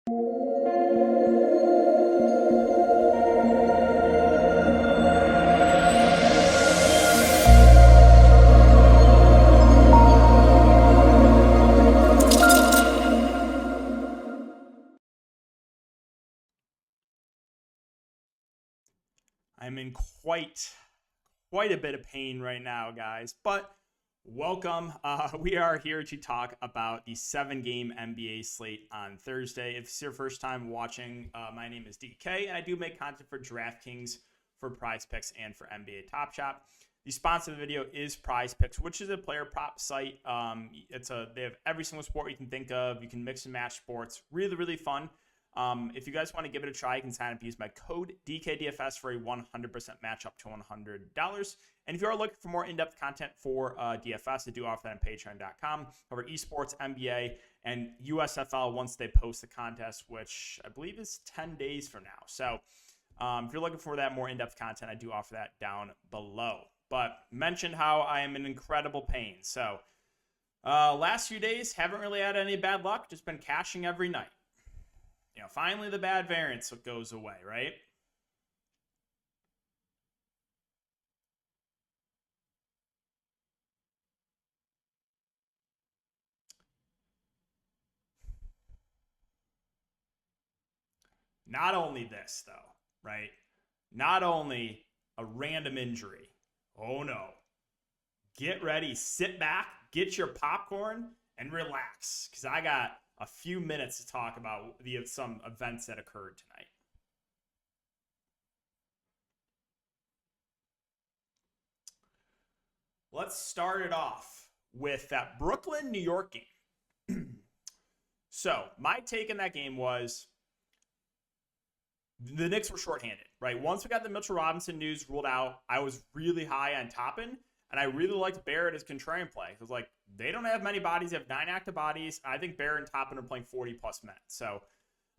I'm in quite a bit of pain right now, guys, but welcome. We are here to talk about the 7-game NBA slate on Thursday. If it's your first time watching, my name is DK, and I do make content for Draftkings, for Prize Picks, and for NBA Top Shop. The sponsor of the video is Prize Picks, which is a player prop site. They have every single sport you can think of. You can mix and match sports. Really, really fun. If you guys want to give it a try, you can sign up, use my code DKDFS for a 100% match up to $100. And if you are looking for more in-depth content for DFS, I do offer that on patreon.com. Cover esports, NBA, and USFL once they post the contest, which I believe is 10 days from now. So if you're looking for that more in-depth content, I do offer that down below. But mentioned how I am in incredible pain. So last few days, haven't really had any bad luck. Just been cashing every night. Finally the bad variance goes away, right? Not only this, though, right? Not only a random injury. Oh, no. Get ready, sit back, get your popcorn, and relax, because I got a few minutes to talk about some events that occurred tonight. Let's start it off with that Brooklyn, New York game. So my take in that game was the Knicks were shorthanded, right? Once we got the Mitchell Robinson news ruled out, I was really high on Toppin, and I really liked Barrett as contrarian play. It was like, they don't have many bodies. They have 9 active bodies. I think Barrett and Toppin are playing 40-plus minutes. So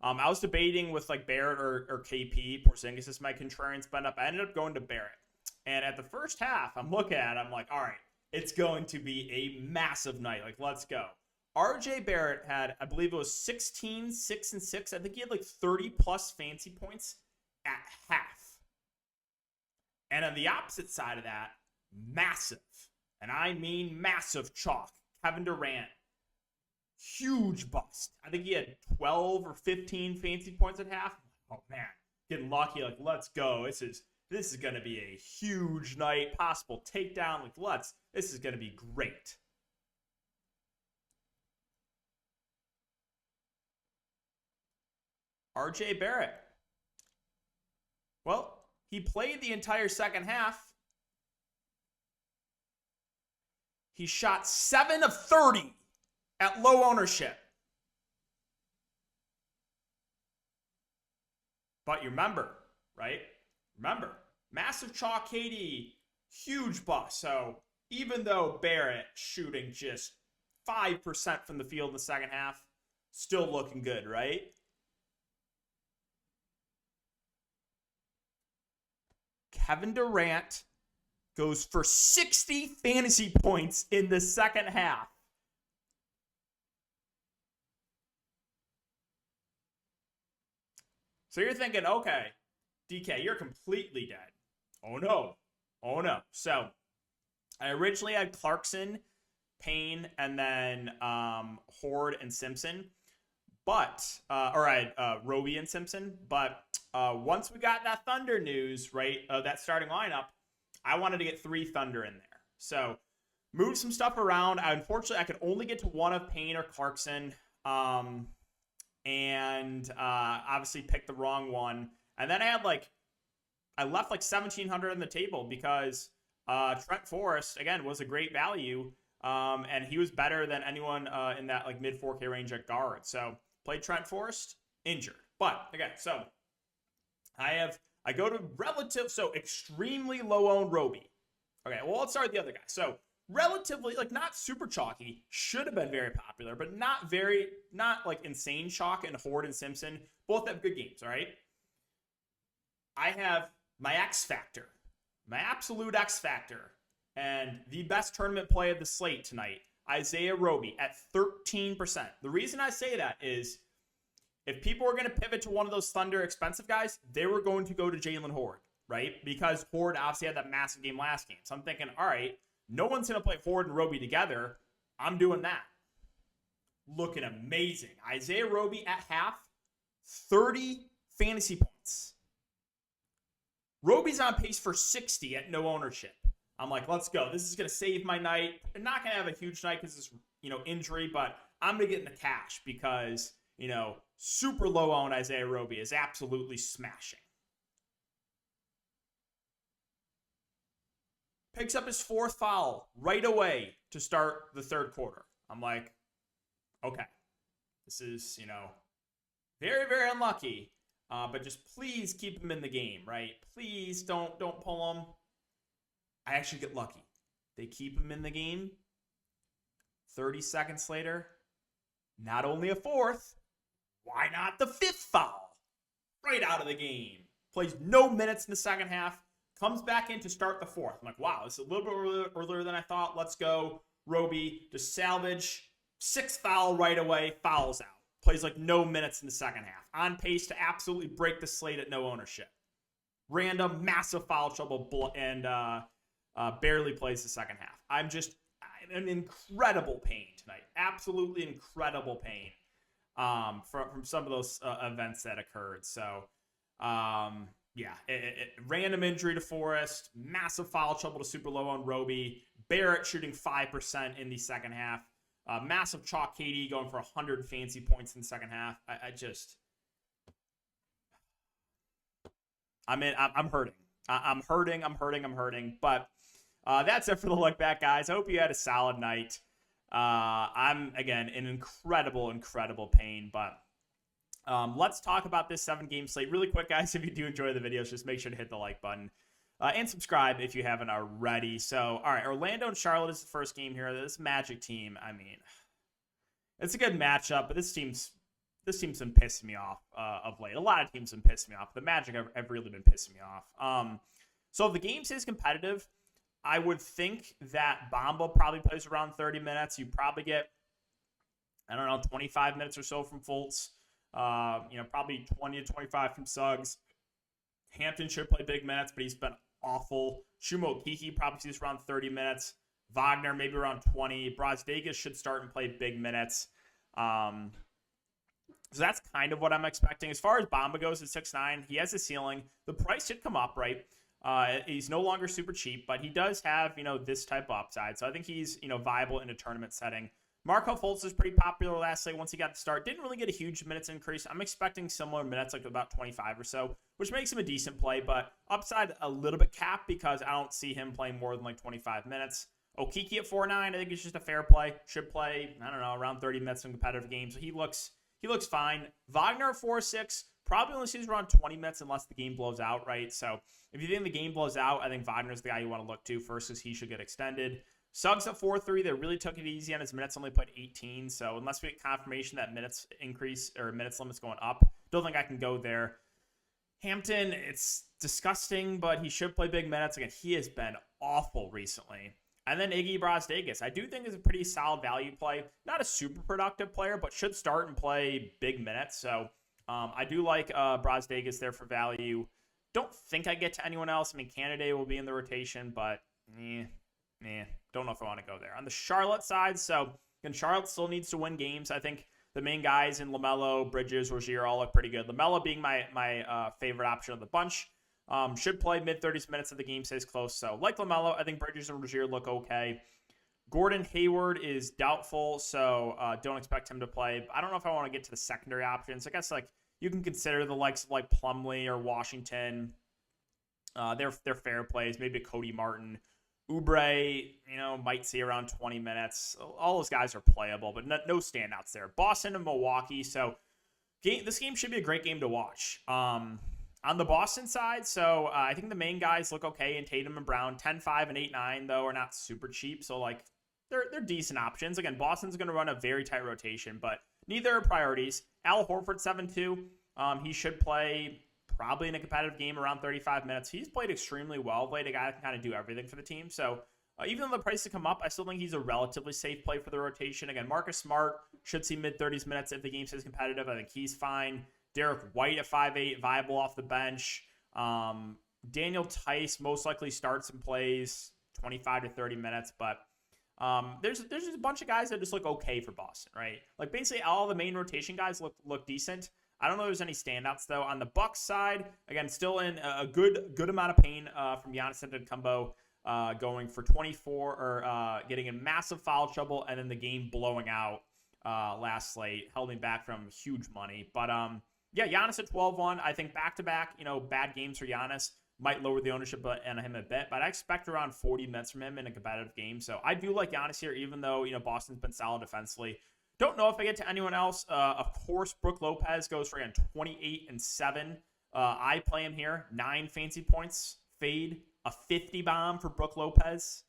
I was debating with like Barrett or KP. Porzingis is my contrarian spend up. I ended up going to Barrett. And at the first half, I'm looking at it. I'm like, all right, it's going to be a massive night. Like, let's go. RJ Barrett had, I believe it was 16, 6, and 6. I think he had like 30-plus fancy points at half. And on the opposite side of that, massive, and I mean massive chalk, Kevin Durant, huge bust. I think he had 12 or 15 fancy points at half. Oh, man, getting lucky. Like, let's go. This is going to be a huge night, possible takedown. Like, this is going to be great. RJ Barrett. Well, he played the entire second half. He shot 7 of 30 at low ownership. But you remember, right? Remember, massive chalk KD, huge bust. So even though Barrett shooting just 5% from the field in the second half, still looking good, right? Kevin Durant goes for 60 fantasy points in the second half. So you're thinking, okay, DK, you're completely dead. Oh, no. Oh, no. So I originally had Clarkson, Payne, and then Horde and Simpson. But, Roby and Simpson. But once we got that Thunder news, right, that starting lineup, I wanted to get 3 Thunder in there. So moved some stuff around. Unfortunately, I could only get to one of Payne or Clarkson. And obviously picked the wrong one. And then I left like 1,700 on the table because Trent Forrest, again, was a great value. And he was better than anyone in that like mid 4K range at guard. So played Trent Forrest, injured. But again, so I go to extremely low owned Roby. Okay, well, let's start with the other guy. So relatively, like, not super chalky, should have been very popular, but not like insane chalk. And Horde and Simpson both have good games, all right? I have my X Factor, my absolute X Factor, and the best tournament play of the slate tonight, Isaiah Roby at 13%. The reason I say that is If people were going to pivot to one of those Thunder expensive guys, they were going to go to Jalen Horde, right? Because Horde obviously had that massive game last game. So I'm thinking, all right, no one's going to play Horde and Roby together. I'm doing that. Looking amazing. Isaiah Roby at half, 30 fantasy points. Roby's on pace for 60 at no ownership. I'm like, let's go. This is going to save my night. I'm not going to have a huge night because it's, injury, but I'm going to get in the cash because, super low owned Isaiah Roby is absolutely smashing. Picks up his 4th foul right away to start the 3rd quarter. I'm like, okay, this is, very, very unlucky. But just please keep him in the game, right? Please don't pull him. I actually get lucky. They keep him in the game. 30 seconds later, not only a 4th, why not the 5th foul? Right out of the game. Plays no minutes in the second half. Comes back in to start the 4th. I'm like, wow, this is a little bit earlier than I thought. Let's go. Roby to salvage. 6th foul right away. Fouls out. Plays like no minutes in the second half. On pace to absolutely break the slate at no ownership. Random, massive foul trouble and barely plays the second half. I'm in incredible pain tonight. Absolutely incredible pain from some of those events that occurred. So, random injury to Forrest, massive foul trouble to super low on Roby, Barrett shooting 5% in the second half, massive chalk KD going for 100 fancy points in the second half. I'm hurting. I'm hurting. But that's it for the look back, guys. I hope you had a solid night. I'm, again, in incredible pain, but let's talk about this 7-game slate really quick, guys. If you do enjoy the videos, just make sure to hit the like button and subscribe if you haven't already. So, all right, Orlando and Charlotte is the first game here. This Magic team, I mean, it's a good matchup, but this team's been pissing me off of late. A lot of teams have been pissing me off. The Magic have really been pissing me off. So if the game stays competitive, I would think that Bamba probably plays around 30 minutes. You probably get, 25 minutes or so from Fultz. Probably 20 to 25 from Suggs. Hampton should play big minutes, but he's been awful. Shumo Kiki probably sees around 30 minutes. Wagner maybe around 20. Brosdagis should start and play big minutes. So that's kind of what I'm expecting. As far as Bamba goes at 6'9", he has a ceiling. The price should come up, right? He's no longer super cheap, but he does have, this type of upside. So I think he's, viable in a tournament setting. Markelle Fultz is pretty popular last night once he got the start. Didn't really get a huge minutes increase. I'm expecting similar minutes, like about 25 or so, which makes him a decent play, but upside a little bit capped because I don't see him playing more than like 25 minutes. Okiki at 4'9", I think it's just a fair play. Should play, around 30 minutes in competitive games. So he looks fine. Wagner at 4'6", probably only sees around 20 minutes unless the game blows out, right? So if you think the game blows out, I think Wagner's the guy you want to look to first because he should get extended. Suggs at 4'3", they really took it easy on his minutes, only played 18. So unless we get confirmation that minutes increase or minutes limit's going up, don't think I can go there. Hampton, it's disgusting, but he should play big minutes. Again, he has been awful recently. And then Iggy Brosdagis, I do think is a pretty solid value play. Not a super productive player, but should start and play big minutes. So I do like Brosdagis there for value. Don't think I get to anyone else. I mean, Canada will be in the rotation, but don't know if I want to go there. On the Charlotte side, so again, Charlotte still needs to win games. I think the main guys in LaMelo, Bridges, Rozier all look pretty good. LaMelo being my favorite option of the bunch. Should play mid-30s minutes if the game stays close. So like LaMelo, I think Bridges and Rozier look okay. Gordon Hayward is doubtful, so don't expect him to play. I don't know if I want to get to the secondary options. I guess like you can consider the likes of like Plumlee or Washington. They're fair plays. Maybe Cody Martin. Oubre, might see around 20 minutes. All those guys are playable, but no standouts there. Boston and Milwaukee. So this game should be a great game to watch. On the Boston side, so I think the main guys look okay in Tatum and Brown. 10-5 and 8-9, though, are not super cheap. So, they're decent options. Again, Boston's going to run a very tight rotation, but neither are priorities. Al Horford, 7-2. He should play probably in a competitive game around 35 minutes. He's played extremely well. Played a guy that can kind of do everything for the team. So Even though the prices come up, I still think he's a relatively safe play for the rotation. Again, Marcus Smart should see mid-30s minutes if the game stays competitive. I think he's fine. Derek White at 5'8", viable off the bench. Daniel Tice most likely starts and plays 25 to 30 minutes, but there's just a bunch of guys that just look okay for Boston, right? Like basically all the main rotation guys look decent. I don't know if there's any standouts though. On the Bucks side, again, still in a good amount of pain from Giannis Antetokounmpo. Going for 24 or getting in massive foul trouble and then the game blowing out last slate, held him back from huge money. But yeah, Giannis at 12-1. I think back-to-back, bad games for Giannis might lower the ownership on him a bit, but I expect around 40 minutes from him in a competitive game. So I do like Giannis here, even though, Boston's been solid defensively. Don't know if I get to anyone else. Of course, Brook Lopez goes for, again, 28 and 7. I play him here. 9 fancy points. Fade. A 50 bomb for Brook Lopez.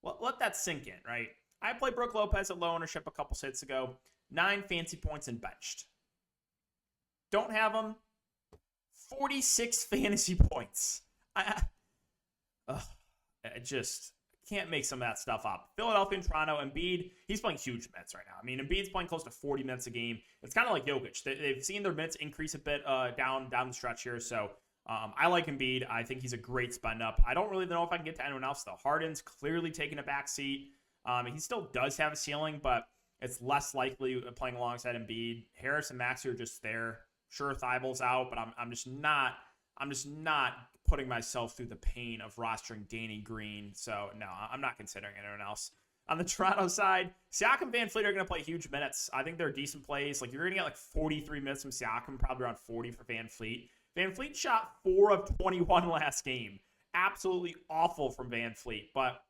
Let that sink in, right? I played Brook Lopez at low ownership a couple sets ago. 9 fancy points and benched. Don't have him. 46 fantasy points. I just can't make some of that stuff up. Philadelphia and Toronto, Embiid, he's playing huge minutes right now. I mean, Embiid's playing close to 40 minutes a game. It's kind of like Jokic. They've seen their minutes increase a bit down the stretch here, so I like Embiid. I think he's a great spend up. I don't really know if I can get to anyone else, though. Harden's clearly taking a back seat. He still does have a ceiling, but it's less likely playing alongside Embiid. Harris and Maxey are just there. Sure, Thybulle's out, but I'm just not putting myself through the pain of rostering Danny Green. So no, I'm not considering anyone else. On the Toronto side, Siakam and Van Fleet are going to play huge minutes. I think they're decent plays. Like you're going to get like 43 minutes from Siakam, probably around 40 for Van Fleet. Van Fleet shot 4 of 21 last game. Absolutely awful from Van Fleet. But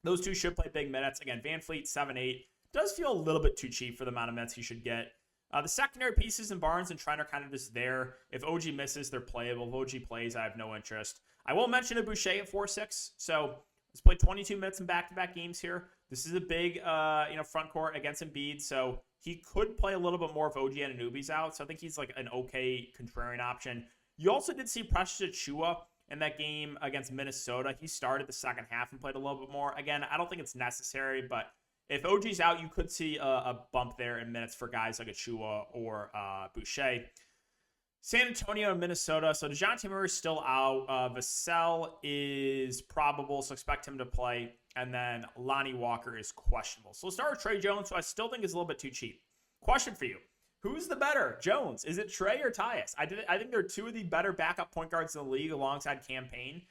those two should play big minutes. Again, Van Fleet, 7-8. Does feel a little bit too cheap for the amount of minutes he should get. The secondary pieces in Barnes and Trent are kind of just there. If OG misses, they're playable. If OG plays, I have no interest. I will mention a Boucher at 4-6. So he's played 22 minutes in back-to-back games here. This is a big front court against Embiid. So he could play a little bit more if OG and Anunoby's out. So I think he's like an okay contrarian option. You also did see Precious Achiuwa in that game against Minnesota. He started the second half and played a little bit more. Again, I don't think it's necessary, but if OG's out, you could see a bump there in minutes for guys like Achiuwa or Boucher. San Antonio and Minnesota. So DeJounte Murray is still out. Vassell is probable, so expect him to play. And then Lonnie Walker is questionable. So we'll start with Trey Jones, who I still think is a little bit too cheap. Question for you. Who's the better, Jones? Is it Trey or Tyus? I think they're two of the better backup point guards in the league alongside Campaign.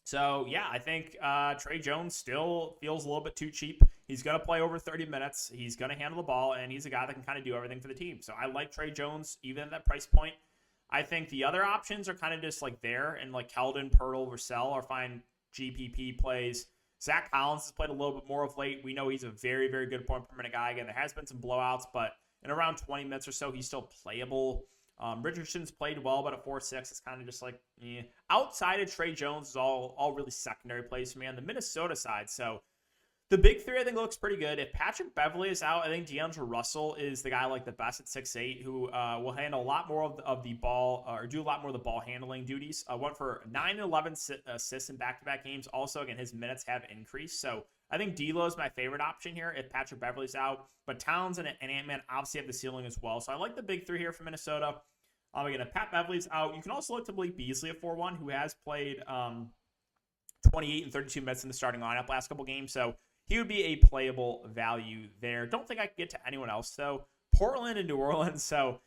So, yeah, I think Trey Jones still feels a little bit too cheap. He's going to play over 30 minutes. He's going to handle the ball, and he's a guy that can kind of do everything for the team. So I like Trey Jones, even at that price point. I think the other options are kind of just like there, and like Keldon, Pirtle, Vassell are fine GPP plays. Zach Collins has played a little bit more of late. We know he's a very, very good point per minute guy. Again, there has been some blowouts, but in around 20 minutes or so, he's still playable. Richardson's played well, but at 4-6, it's kind of just like, Outside of Trey Jones is all really secondary plays for me on the Minnesota side. So the big three, I think, looks pretty good. If Patrick Beverley is out, I think D'Angelo Russell is the guy I like the best at 6'8", who will handle a lot more of the ball, or do a lot more of the ball handling duties. Went for 9 and 11 assists in back-to-back games. Also, again, his minutes have increased. So I think D'Lo is my favorite option here if Patrick Beverley's out. But Towns and Ant-Man obviously have the ceiling as well. So I like the big three here for Minnesota. Again, if Pat Beverley's out, you can also look to Malik Beasley at 4-1, who has played 28 and 32 minutes in the starting lineup last couple games. So he would be a playable value there. Don't think I could get to anyone else, though. Portland and New Orleans. So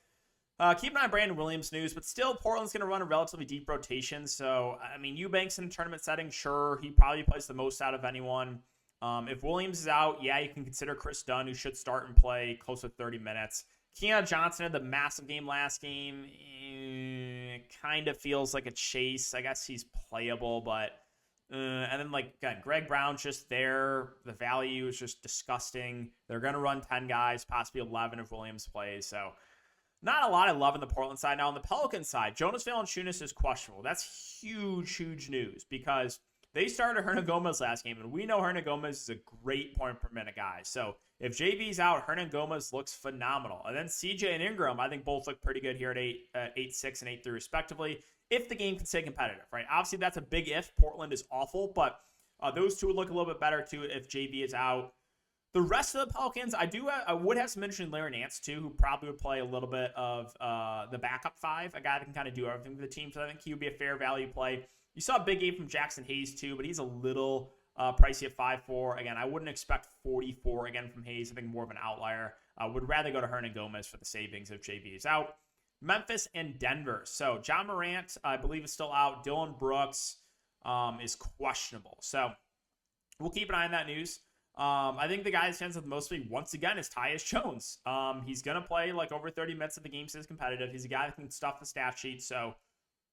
keep an eye on Brandon Williams news, but still Portland's going to run a relatively deep rotation. So, I mean, Eubanks in a tournament setting, sure, he probably plays the most out of anyone. If Williams is out, yeah, you can consider Chris Dunn, who should start and play close to 30 minutes. Keon Johnson had the massive game last game. Kind of feels like a chase. I guess he's playable, but and then again, Greg Brown's just there. The value is just disgusting. They're going to run 10 guys, possibly 11 if Williams plays. So not a lot of love in the Portland side. Now on the Pelicans side, Jonas Valanciunas is questionable. That's huge news because they started Hernan Gomez last game, and we know Hernan Gomez is a great point per minute guy. So if JV's out, Hernan Gomez looks phenomenal. And then CJ and Ingram, I think both look pretty good here at 8-6 and 8-3 respectively. if the game can stay competitive, right? Obviously, that's a big if. Portland is awful, but those two would look a little bit better too if JV is out. The rest of the Pelicans, I would have some interest in Larry Nance too, who probably would play a little bit of the backup five, a guy that can kind of do everything for the team. So I think he would be a fair value play. You saw a big game from Jackson Hayes too, but he's a little pricey at 5'4". Again, I wouldn't expect 44 again from Hayes. I think more of an outlier. Would rather go to Hernangomez for the savings if JV is out. Memphis and Denver. So John Morant, I believe, is still out. Dillon Brooks is questionable. So we'll keep an eye on that news. I think the guy that stands with mostly, once again, is Tyus Jones. He's going to play like over 30 minutes if the game stays competitive. He's a guy that can stuff the stat sheet. So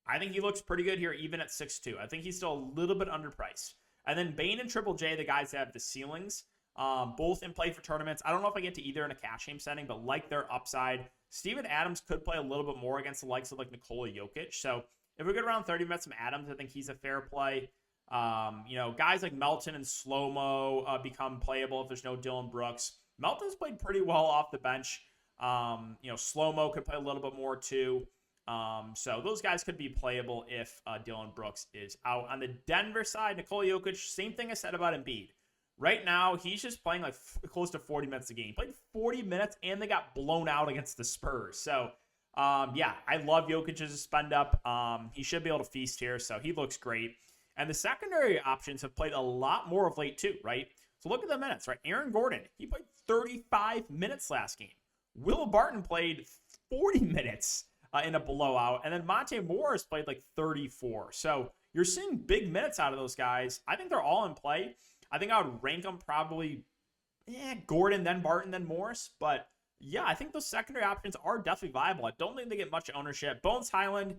I think he looks pretty good here, even at 6'2". I think he's still a little bit underpriced. And then Bane and Triple J, the guys that have the ceilings, both in play for tournaments. I don't know if I get to either in a cash game setting, but like their upside. Steven Adams could play a little bit more against the likes of like Nikola Jokic. So if we get around 30 minutes from Adams, I think he's a fair play. Guys like Melton and Slow-Mo become playable if there's no Dillon Brooks. Melton's played pretty well off the bench. Slow-Mo could play a little bit more too. So those guys could be playable if Dillon Brooks is out. On the Denver side, Nikola Jokic, same thing I said about Embiid. Right now, he's just playing like close to 40 minutes a game. He played 40 minutes, and they got blown out against the Spurs. So, I love Jokic as a spend up. He should be able to feast here, so he looks great. And the secondary options have played a lot more of late too, right? So look at the minutes, right? Aaron Gordon, he played 35 minutes last game. Will Barton played 40 minutes in a blowout. And then Monte Morris played like 34. So you're seeing big minutes out of those guys. I think they're all in play. I think I would rank them probably Gordon, then Barton, then Morris. But yeah, I think those secondary options are definitely viable. I don't think they get much ownership. Bones Highland,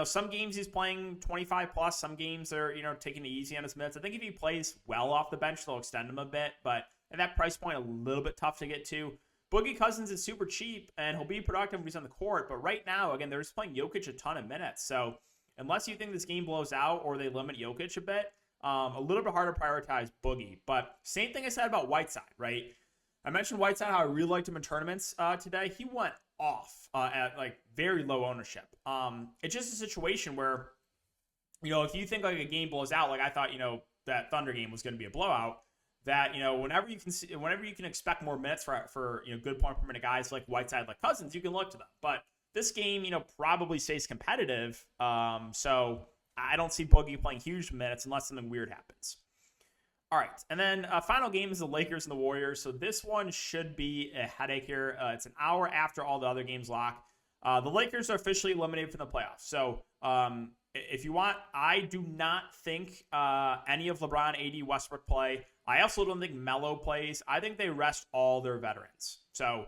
some games he's playing 25 plus. Some games they're, taking it easy on his minutes. I think if he plays well off the bench, they'll extend him a bit. But at that price point, a little bit tough to get to. Boogie Cousins is super cheap, and he'll be productive when he's on the court. But right now, again, they're just playing Jokic a ton of minutes. So unless you think this game blows out or they limit Jokic a bit, a little bit harder to prioritize Boogie. But same thing I said about Whiteside, right? I mentioned Whiteside, how I really liked him in tournaments today. He went off at like very low ownership. It's just a situation where, if you think like a game blows out, like I thought, that Thunder game was going to be a blowout, that, whenever you can expect more minutes for good point per minute guys like Whiteside, like Cousins, you can look to them. But this game, probably stays competitive. So I don't see Boogie playing huge minutes unless something weird happens. All right, and then final game is the Lakers and the Warriors. So this one should be a headache here. It's an hour after all the other games lock. The Lakers are officially eliminated from the playoffs. So if you want, I do not think any of LeBron, AD, Westbrook play. I also don't think Melo plays. I think they rest all their veterans. So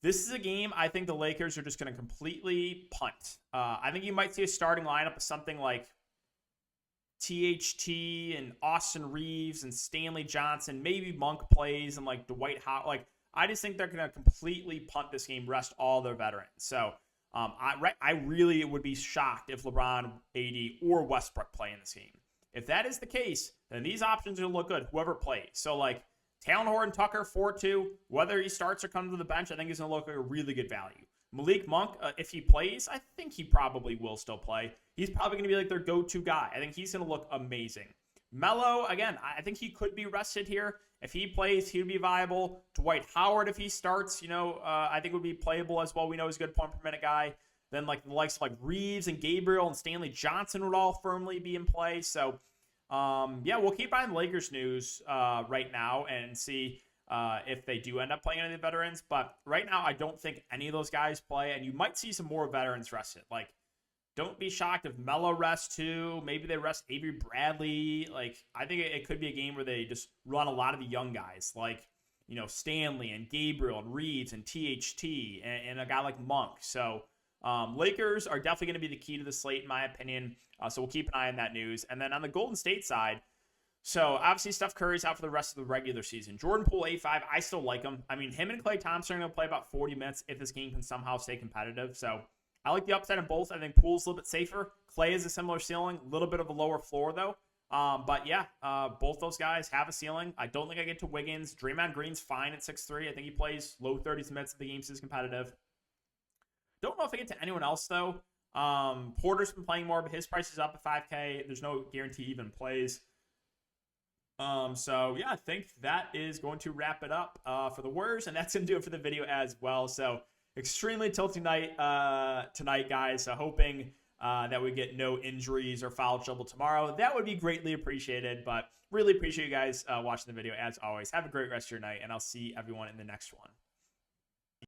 this is a game I think the Lakers are just going to completely punt. I think you might see a starting lineup of something like THT and Austin Reeves and Stanley Johnson. Maybe Monk plays and like Dwight Howard. Like, I just think they're going to completely punt this game, rest all their veterans. So I really would be shocked if LeBron, AD, or Westbrook play in this game. If that is the case, then these options are going to look good, whoever plays. So like Talen Horton-Tucker, 4-2, whether he starts or comes to the bench, I think he's going to look like a really good value. Malik Monk, if he plays, I think he probably will still play. He's probably going to be like their go-to guy. I think he's going to look amazing. Melo, again, I think he could be rested here. If he plays, he would be viable. Dwight Howard, if he starts, I think would be playable as well. We know he's a good point per minute guy. Then like the likes of like Reeves and Gabriel and Stanley Johnson would all firmly be in play. So, we'll keep an eye on the Lakers news right now and see if they do end up playing any of the veterans. But right now, I don't think any of those guys play. And you might see some more veterans rested. Like, don't be shocked if Melo rests too. Maybe they rest Avery Bradley. Like, I think it could be a game where they just run a lot of the young guys, like, Stanley and Gabriel and Reeves and THT and a guy like Monk. So Lakers are definitely going to be the key to the slate, in my opinion. So we'll keep an eye on that news. And then on the Golden State side, so obviously Steph Curry's out for the rest of the regular season. Jordan Poole, A5, I still like him. I mean, him and Klay Thompson are going to play about 40 minutes if this game can somehow stay competitive. So I like the upside in both. I think Poole's a little bit safer. Klay is a similar ceiling, a little bit of a lower floor though. Both those guys have a ceiling. I don't think I get to Wiggins. Draymond Green's fine at 6'3". I think he plays low 30s minutes if the game is competitive. Don't know if I get to anyone else though. Porter's been playing more, but his price is up at 5K. There's no guarantee he even plays. So yeah, I think that is going to wrap it up for the Warriors, and that's going to do it for the video as well. So extremely tilting night tonight, guys. So hoping that we get no injuries or foul trouble tomorrow. That would be greatly appreciated, but really appreciate you guys watching the video as always. Have a great rest of your night, and I'll see everyone in the next one.